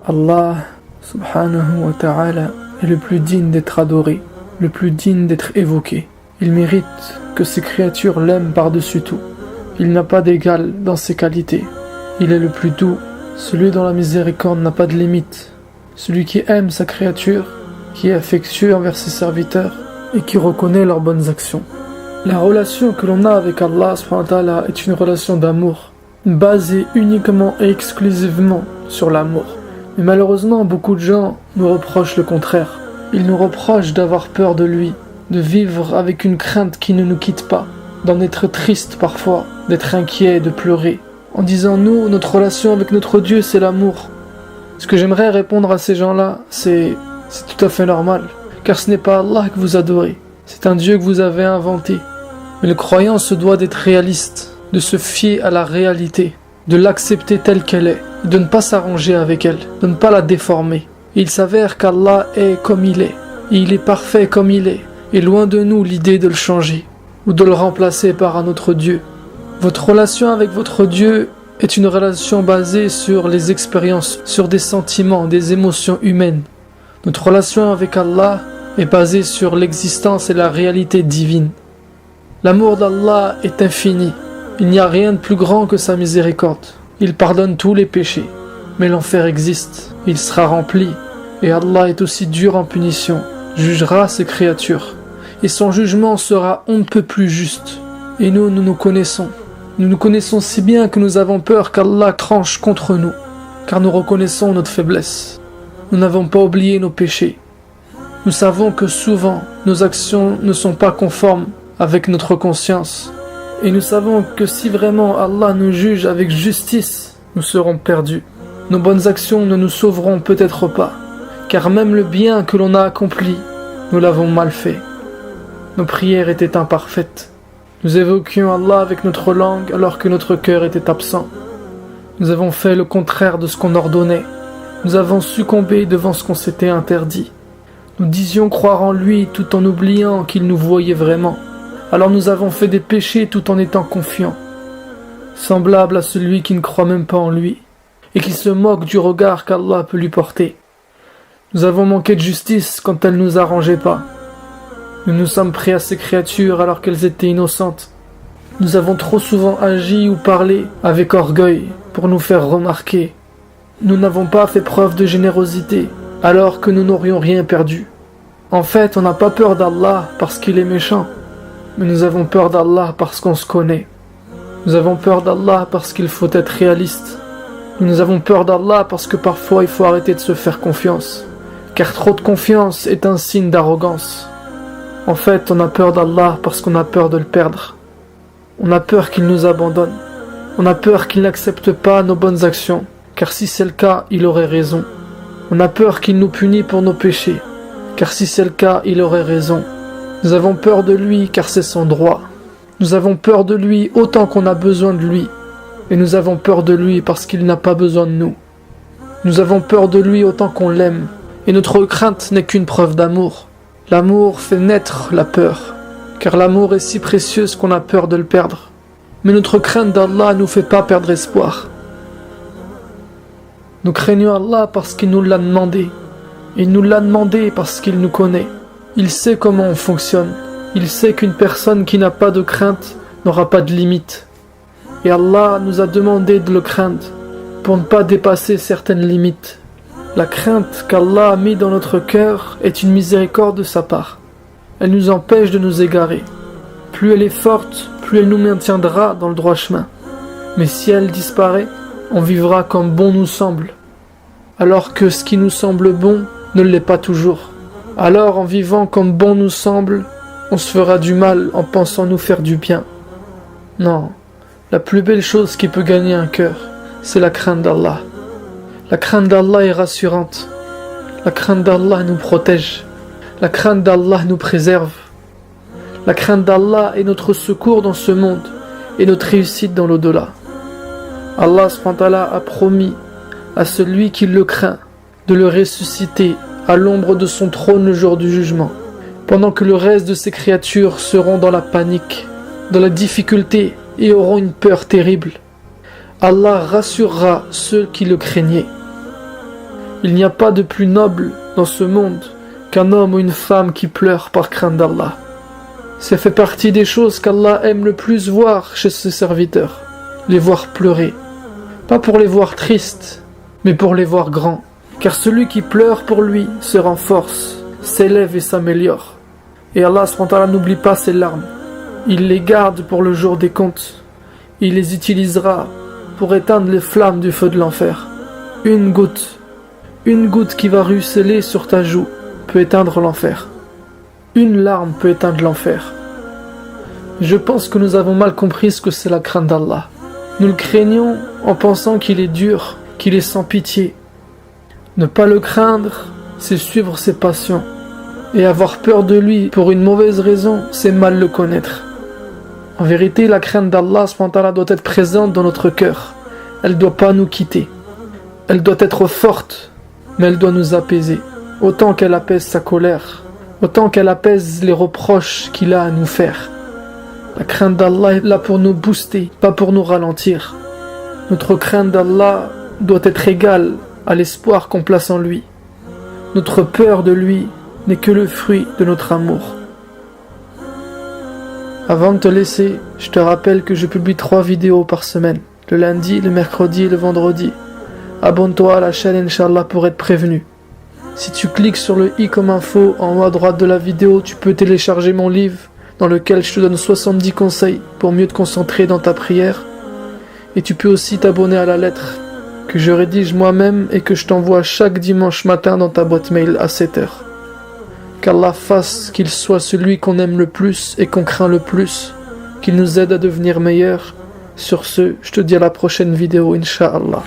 Allah subhanahu wa ta'ala est le plus digne d'être adoré, le plus digne d'être évoqué. Il mérite que ses créatures l'aiment par-dessus tout. Il n'a pas d'égal dans ses qualités. Il est le plus doux, celui dont la miséricorde n'a pas de limite, celui qui aime sa créature, qui est affectueux envers ses serviteurs et qui reconnaît leurs bonnes actions. La relation que l'on a avec Allah subhanahu wa ta'ala est une relation d'amour, basée uniquement et exclusivement sur l'amour. Mais malheureusement, beaucoup de gens nous reprochent le contraire. Ils nous reprochent d'avoir peur de lui, de vivre avec une crainte qui ne nous quitte pas, d'en être triste parfois, d'être inquiet, de pleurer, en disant nous, notre relation avec notre Dieu, c'est l'amour. Ce que j'aimerais répondre à ces gens-là, c'est tout à fait normal, car ce n'est pas Allah que vous adorez, c'est un Dieu que vous avez inventé. Mais le croyant se doit d'être réaliste, de se fier à la réalité, de l'accepter telle qu'elle est, de ne pas s'arranger avec elle, de ne pas la déformer. Et il s'avère qu'Allah est comme il est, et il est parfait comme il est, et loin de nous l'idée de le changer, ou de le remplacer par un autre Dieu. Votre relation avec votre Dieu est une relation basée sur les expériences, sur des sentiments, des émotions humaines. Notre relation avec Allah est basée sur l'existence et la réalité divine. L'amour d'Allah est infini. Il n'y a rien de plus grand que sa miséricorde. Il pardonne tous les péchés. Mais l'enfer existe. Il sera rempli. Et Allah est aussi dur en punition. Jugera ses créatures. Et son jugement sera on ne peut plus juste. Et nous nous connaissons. Nous nous connaissons si bien que nous avons peur qu'Allah tranche contre nous. Car nous reconnaissons notre faiblesse. Nous n'avons pas oublié nos péchés. Nous savons que souvent nos actions ne sont pas conformes avec notre conscience. Et nous savons que si vraiment Allah nous juge avec justice, nous serons perdus. Nos bonnes actions ne nous sauveront peut-être pas, car même le bien que l'on a accompli, nous l'avons mal fait. Nos prières étaient imparfaites. Nous évoquions Allah avec notre langue alors que notre cœur était absent. Nous avons fait le contraire de ce qu'on ordonnait. Nous avons succombé devant ce qu'on s'était interdit. Nous disions croire en lui tout en oubliant qu'il nous voyait vraiment. Alors nous avons fait des péchés tout en étant confiants, semblables à celui qui ne croit même pas en lui, et qui se moque du regard qu'Allah peut lui porter. Nous avons manqué de justice quand elle ne nous arrangeait pas. Nous nous sommes pris à ces créatures alors qu'elles étaient innocentes. Nous avons trop souvent agi ou parlé avec orgueil pour nous faire remarquer. Nous n'avons pas fait preuve de générosité alors que nous n'aurions rien perdu. En fait, on n'a pas peur d'Allah parce qu'il est méchant. Mais nous avons peur d'Allah parce qu'on se connaît. Nous avons peur d'Allah parce qu'il faut être réaliste. Nous avons peur d'Allah parce que parfois il faut arrêter de se faire confiance. Car trop de confiance est un signe d'arrogance. En fait, on a peur d'Allah parce qu'on a peur de le perdre. On a peur qu'il nous abandonne. On a peur qu'il n'accepte pas nos bonnes actions. Car si c'est le cas, il aurait raison. On a peur qu'il nous punisse pour nos péchés. Car si c'est le cas, il aurait raison. Nous avons peur de lui car c'est son droit. Nous avons peur de lui autant qu'on a besoin de lui. Et nous avons peur de lui parce qu'il n'a pas besoin de nous. Nous avons peur de lui autant qu'on l'aime. Et notre crainte n'est qu'une preuve d'amour. L'amour fait naître la peur. Car l'amour est si précieux qu'on a peur de le perdre. Mais notre crainte d'Allah ne nous fait pas perdre espoir. Nous craignons Allah parce qu'il nous l'a demandé. Et il nous l'a demandé parce qu'il nous connaît. Il sait comment on fonctionne. Il sait qu'une personne qui n'a pas de crainte n'aura pas de limite. Et Allah nous a demandé de le craindre pour ne pas dépasser certaines limites. La crainte qu'Allah a mis dans notre cœur est une miséricorde de sa part. Elle nous empêche de nous égarer. Plus elle est forte, plus elle nous maintiendra dans le droit chemin. Mais si elle disparaît, on vivra comme bon nous semble. Alors que ce qui nous semble bon ne l'est pas toujours. Alors, en vivant comme bon nous semble, on se fera du mal en pensant nous faire du bien. Non, la plus belle chose qui peut gagner un cœur, c'est la crainte d'Allah. La crainte d'Allah est rassurante. La crainte d'Allah nous protège. La crainte d'Allah nous préserve. La crainte d'Allah est notre secours dans ce monde et notre réussite dans l'au-delà. Allah subhanahu wa ta'ala a promis à celui qui le craint de le ressusciter à l'ombre de son trône le jour du jugement, pendant que le reste de ses créatures seront dans la panique, dans la difficulté et auront une peur terrible. Allah rassurera ceux qui le craignaient. Il n'y a pas de plus noble dans ce monde qu'un homme ou une femme qui pleure par crainte d'Allah. Ça fait partie des choses qu'Allah aime le plus voir chez ses serviteurs, les voir pleurer. Pas pour les voir tristes, mais pour les voir grands. Car celui qui pleure pour lui se renforce, s'élève et s'améliore. Et Allah SWT n'oublie pas ses larmes. Il les garde pour le jour des comptes. Il les utilisera pour éteindre les flammes du feu de l'enfer. Une goutte qui va ruisseler sur ta joue peut éteindre l'enfer. Une larme peut éteindre l'enfer. Je pense que nous avons mal compris ce que c'est la crainte d'Allah. Nous le craignons en pensant qu'il est dur, qu'il est sans pitié. Ne pas le craindre, c'est suivre ses passions. Et avoir peur de lui pour une mauvaise raison, c'est mal le connaître. En vérité, la crainte d'Allah doit être présente dans notre cœur. Elle ne doit pas nous quitter. Elle doit être forte, mais elle doit nous apaiser. Autant qu'elle apaise sa colère, autant qu'elle apaise les reproches qu'il a à nous faire. La crainte d'Allah est là pour nous booster, pas pour nous ralentir. Notre crainte d'Allah doit être égale à l'espoir qu'on place en lui. Notre peur de lui n'est que le fruit de notre amour. Avant de te laisser, je te rappelle que je publie 3 vidéos par semaine, le lundi, le mercredi et le vendredi. Abonne-toi à la chaîne Inch'Allah pour être prévenu. Si tu cliques sur le i comme info en haut à droite de la vidéo, tu peux télécharger mon livre dans lequel je te donne 70 conseils pour mieux te concentrer dans ta prière. Et tu peux aussi t'abonner à la lettre que je rédige moi-même et que je t'envoie chaque dimanche matin dans ta boîte mail à 7h. Qu'Allah fasse qu'il soit celui qu'on aime le plus et qu'on craint le plus, qu'il nous aide à devenir meilleurs. Sur ce, je te dis à la prochaine vidéo, Inch'Allah.